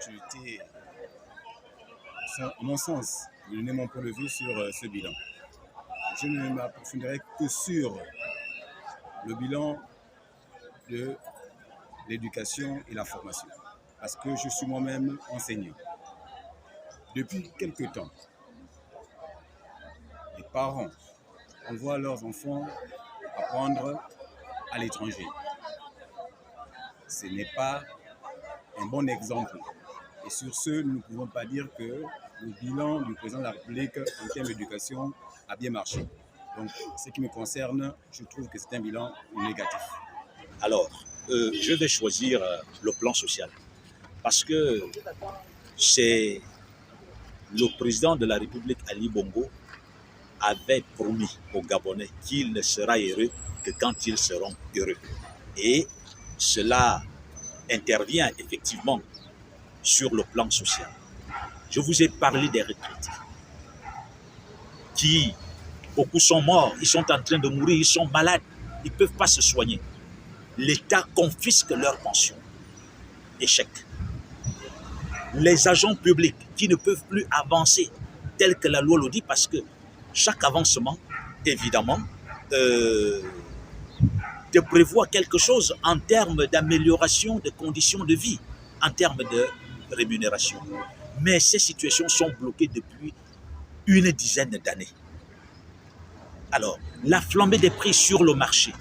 opportunité, à mon sens, de donner mon point de vue sur ce bilan. Je ne m'approfondirai que sur le bilan de l'éducation et la formation, parce que je suis moi-même enseignant. Depuis quelque temps, les parents envoient leurs enfants apprendre à l'étranger. Ce n'est pas un bon exemple. Et sur ce, nous ne pouvons pas dire que le bilan du président de la République en termes d'éducation a bien marché. Donc, ce qui me concerne, je trouve que c'est un bilan négatif. Alors, je vais choisir le plan social parce que c'est le président de la République, Ali Bongo, avait promis aux Gabonais qu'il ne sera heureux que quand ils seront heureux. Et cela intervient effectivement sur le plan social. Je vous ai parlé des retraités qui, beaucoup sont morts, ils sont en train de mourir, ils sont malades, ils ne peuvent pas se soigner. L'État confisque leur pension. Échec. Les agents publics qui ne peuvent plus avancer tel que la loi le dit, parce que chaque avancement, évidemment, te prévoit quelque chose en termes d'amélioration des conditions de vie, en termes de rémunération. Mais ces situations sont bloquées depuis une dizaine d'années. Alors, la flambée des prix sur le marché,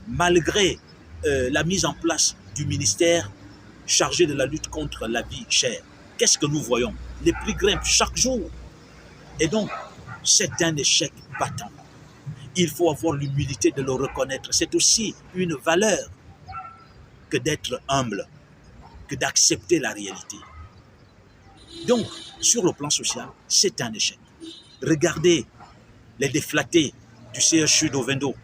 malgré la mise en place du ministère chargé de la lutte contre la vie chère, qu'est-ce que nous voyons? Les prix grimpent chaque jour. Et donc, c'est un échec patent. Il faut avoir l'humilité de le reconnaître. C'est aussi une valeur que d'être humble, que d'accepter la réalité. Donc, sur le plan social, c'est un échec. Regardez les déflatés du CHU d'Ovendo,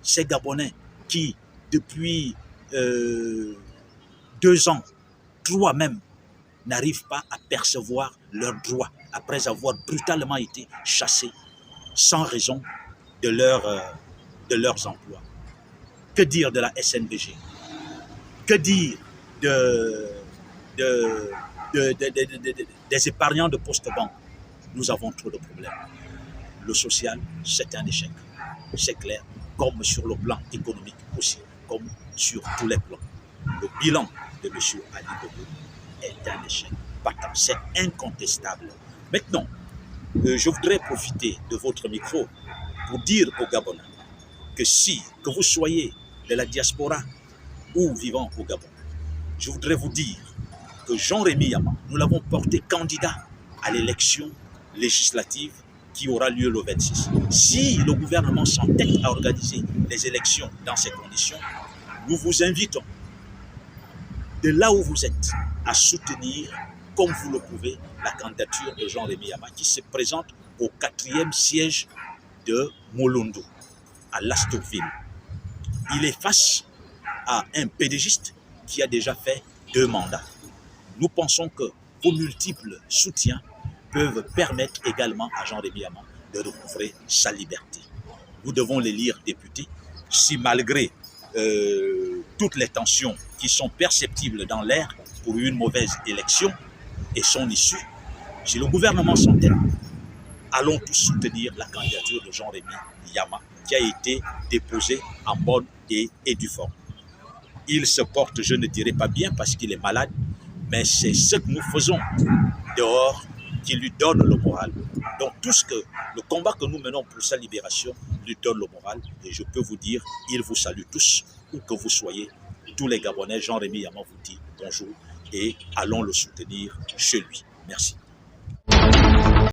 ces Gabonais qui, depuis 2 ans, 3 même, n'arrivent pas à percevoir leurs droits après avoir brutalement été chassés sans raison de leurs emplois. Que dire de la SNBG? Que dire des épargnants de poste-banque? Nous avons trop de problèmes. Le social, c'est un échec. C'est clair, comme sur le plan économique aussi, comme sur tous les plans. Le bilan de M. Ali Bongo est un échec patent. C'est incontestable. Maintenant, je voudrais profiter de votre micro pour dire aux Gabonais que vous soyez de la diaspora ou vivant au Gabon, je voudrais vous dire que Jean-Rémy Yama, nous l'avons porté candidat à l'élection législative qui aura lieu le 26. Si le gouvernement s'entête à organiser les élections dans ces conditions, nous vous invitons, de là où vous êtes, à soutenir, comme vous le pouvez, la candidature de Jean-Rémy Yama, qui se présente au 4e siège de Molondo, à Lastoville. Il est face à un pédégiste qui a déjà fait 2 mandats. Nous pensons que vos multiples soutiens peuvent permettre également à Jean-Rémy Yama de recouvrer sa liberté. Nous devons l'élire député. Si malgré toutes les tensions qui sont perceptibles dans l'air pour une mauvaise élection et son issue, si le gouvernement s'entête, allons tous soutenir la candidature de Jean-Rémy Yama qui a été déposée en bonne et due forme. Il se porte, je ne dirais pas bien parce qu'il est malade, mais c'est ce que nous faisons dehors qui lui donne le moral. Donc le combat que nous menons pour sa libération lui donne le moral. Et je peux vous dire, il vous salue tous, où que vous soyez. Tous les Gabonais, Jean-Rémy Yama vous dit bonjour et allons le soutenir chez lui. Merci.